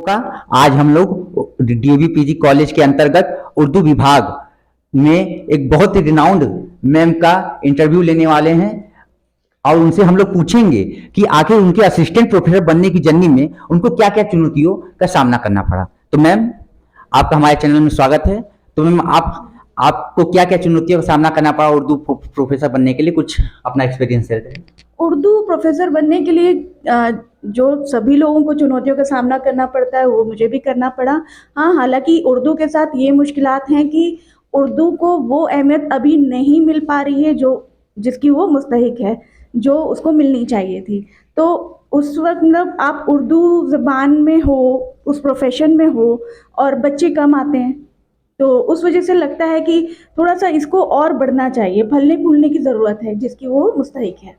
का आज हम लोग डीएवी पीजी कॉलेज के अंतर्गत उर्दू विभाग में एक बहुत ही रिनाउंड मैम का इंटरव्यू लेने वाले हैं और उनसे हम लोग पूछेंगे कि आखिर उनके असिस्टेंट प्रोफेसर बनने की जर्नी में उनको क्या क्या चुनौतियों का सामना करना पड़ा। तो मैम, आपका हमारे चैनल में स्वागत है। तो मैम, आपको क्या क्या चुनौतियों का सामना करना पड़ा उर्दू प्रोफेसर बनने के लिए, कुछ अपना एक्सपीरियंस शेयर करें। उर्दू प्रोफेसर बनने के लिए जो सभी लोगों को चुनौतियों का सामना करना पड़ता है वो मुझे भी करना पड़ा। हाँ, हालांकि उर्दू के साथ ये मुश्किलात हैं कि उर्दू को वो अहमियत अभी नहीं मिल पा रही है जो जिसकी वो मुस्तहिक है, जो उसको मिलनी चाहिए थी। तो उस वक्त मतलब आप उर्दू ज़बान में हो, उस प्रोफेशन में हो और बच्चे कम आते हैं, तो उस वजह से लगता है कि थोड़ा सा इसको और बढ़ना चाहिए, फलने फूलने की ज़रूरत है जिसकी वो मुस्तहिक है।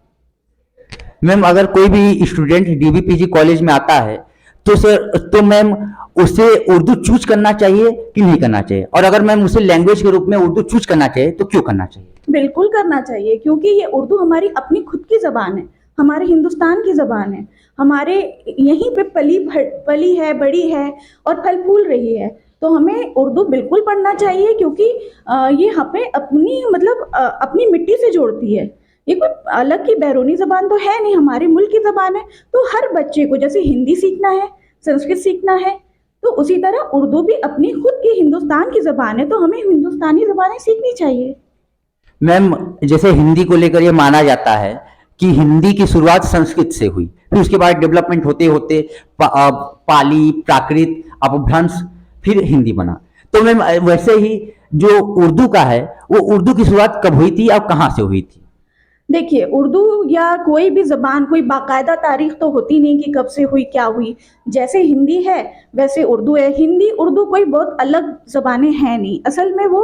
मैम, अगर कोई भी स्टूडेंट डीवीपीजी कॉलेज में आता है तो मैम उसे उर्दू चूज करना चाहिए कि नहीं करना चाहिए, और अगर मैम उसे लैंग्वेज के रूप में उर्दू चूज करना चाहिए तो क्यों करना चाहिए? बिल्कुल करना चाहिए, क्योंकि ये उर्दू हमारी अपनी खुद की ज़बान है, हमारे हिंदुस्तान की ज़बान है, हमारे यहीं पे पली है, बड़ी है और फल फूल रही है। तो हमें उर्दू बिल्कुल पढ़ना चाहिए, क्योंकि ये हमें अपनी मतलब अपनी मिट्टी से जोड़ती है। ये कोई अलग की बैरूनी ज़बान तो है नहीं, हमारे मुल्क की ज़बान है। तो हर बच्चे को जैसे हिंदी सीखना है, संस्कृत सीखना है, तो उसी तरह उर्दू भी अपनी खुद की हिंदुस्तान की ज़बान है, तो हमें हिंदुस्तानी ज़बानें सीखनी चाहिए। मैम, जैसे हिंदी को लेकर ये माना जाता है कि हिंदी की शुरुआत संस्कृत से हुई, फिर उसके बाद डेवलपमेंट होते होते पाली, प्राकृत, अपभ्रंश, फिर हिंदी बना। तो मैम, वैसे ही जो उर्दू का है वो उर्दू की शुरुआत कब हुई थी और कहाँ से हुई थी? देखिए, उर्दू या कोई भी ज़बान कोई बाकायदा तारीख तो होती नहीं कि कब से हुई, क्या हुई। जैसे हिंदी है वैसे उर्दू है। हिंदी उर्दू कोई बहुत अलग ज़बानें हैं नहीं, असल में वो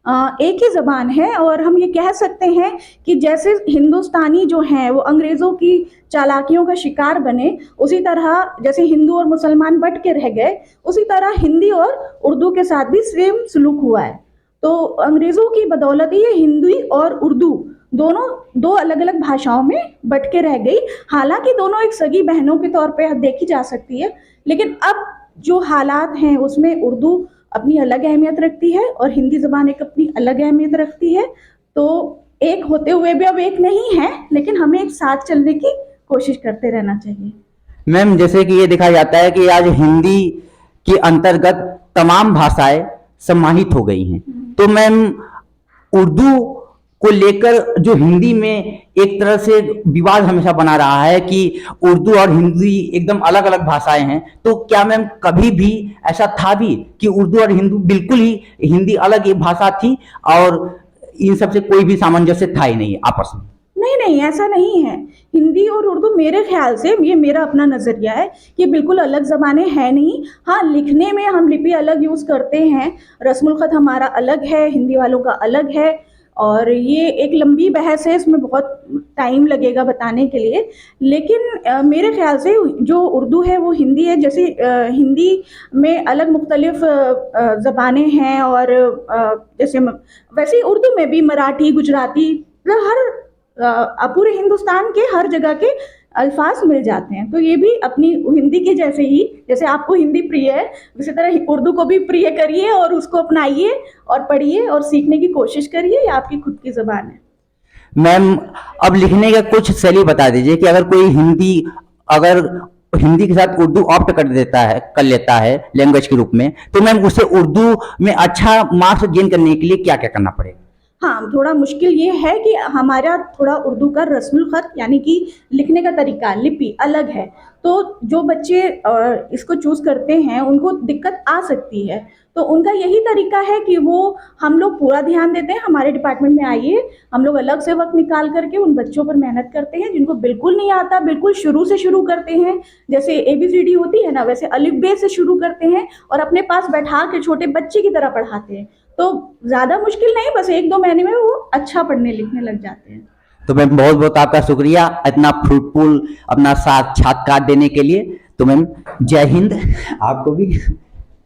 एक ही ज़बान है। और हम ये कह सकते हैं कि जैसे हिंदुस्तानी जो हैं वो अंग्रेज़ों की चालाकियों का शिकार बने, उसी तरह जैसे हिंदू और मुसलमान बट के रह गए, उसी तरह हिंदी और उर्दू के साथ भी सेम सलूक हुआ है। तो अंग्रेज़ों की बदौलत ये हिंदी और उर्दू दोनों दो अलग अलग भाषाओं में बट के रह गई। हालांकि दोनों एक सगी बहनों के तौर पे देखी जा सकती है, लेकिन अब जो हालात हैं उसमें उर्दू अपनी अलग अहमियत रखती है और हिंदी ज़बान एक अपनी अलग अहमियत रखती है। तो एक होते हुए भी अब एक नहीं है, लेकिन हमें एक साथ चलने की कोशिश करते रहना चाहिए। मैम, जैसे कि ये देखा जाता है कि आज हिंदी के अंतर्गत तमाम भाषाएं समाहित हो गई हैं, तो मैम उर्दू को लेकर जो हिंदी में एक तरह से विवाद हमेशा बना रहा है कि उर्दू और हिंदी एकदम अलग अलग भाषाएं हैं, तो क्या मैम कभी भी ऐसा था भी कि उर्दू और हिंदू बिल्कुल ही हिंदी अलग एक भाषा थी और इन सबसे कोई भी सामंजस्य था ही नहीं आपस में? नहीं नहीं, ऐसा नहीं है। हिंदी और उर्दू मेरे ख्याल से, ये मेरा अपना नज़रिया है, कि बिल्कुल अलग ज़बानें हैं नहीं। हाँ, लिखने में हम लिपि अलग यूज़ करते हैं, रस्मुल ख़त हमारा अलग है, हिंदी वालों का अलग है, और ये एक लंबी बहस है, इसमें बहुत टाइम लगेगा बताने के लिए। लेकिन मेरे ख्याल से जो उर्दू है वो हिंदी है। जैसे हिंदी में अलग मुख्तलिफ ज़बानें हैं, और जैसे वैसे ही उर्दू में भी मराठी, गुजराती, मतलब हर पूरे हिंदुस्तान के हर जगह के अल्फाज मिल जाते हैं। तो ये भी अपनी हिंदी के जैसे ही, जैसे आपको हिंदी प्रिय है, उसी तरह उर्दू को भी प्रिय करिए और उसको अपनाइए और पढ़िए और सीखने की कोशिश करिए। ये आपकी खुद की ज़बान है। मैम, अब लिखने का कुछ शैली बता दीजिए कि अगर हिंदी के साथ उर्दू ऑप्ट कर लेता है लैंग्वेज के रूप में, तो मैम उसे उर्दू में अच्छा मार्क्स गेन करने के लिए क्या क्या करना पड़ेगा? हाँ, थोड़ा मुश्किल ये है कि हमारा थोड़ा उर्दू का रस्मुल ख़त यानी कि लिखने का तरीका, लिपि अलग है। तो जो बच्चे इसको चूज़ करते हैं उनको दिक्कत आ सकती है। तो उनका यही तरीका है कि वो, हम लोग पूरा ध्यान देते हैं, हमारे डिपार्टमेंट में आइए, हम लोग अलग से वक्त निकाल करके उन बच्चों पर मेहनत करते हैं जिनको बिल्कुल नहीं आता। बिल्कुल शुरू से शुरू करते हैं, जैसे ABCD होती है ना, वैसे अलिफ बे से शुरू करते हैं और अपने पास बैठा के छोटे बच्चे की तरह पढ़ाते हैं। तो ज़्यादा मुश्किल नहीं, बस 1-2 महीने में वो अच्छा पढ़ने लिखने लग जाते हैं। तो मैम, बहुत बहुत आपका शुक्रिया इतना फ्रूटफुल अपना साक्षात्कार देने के लिए। तो मैम, जय हिंद आपको भी।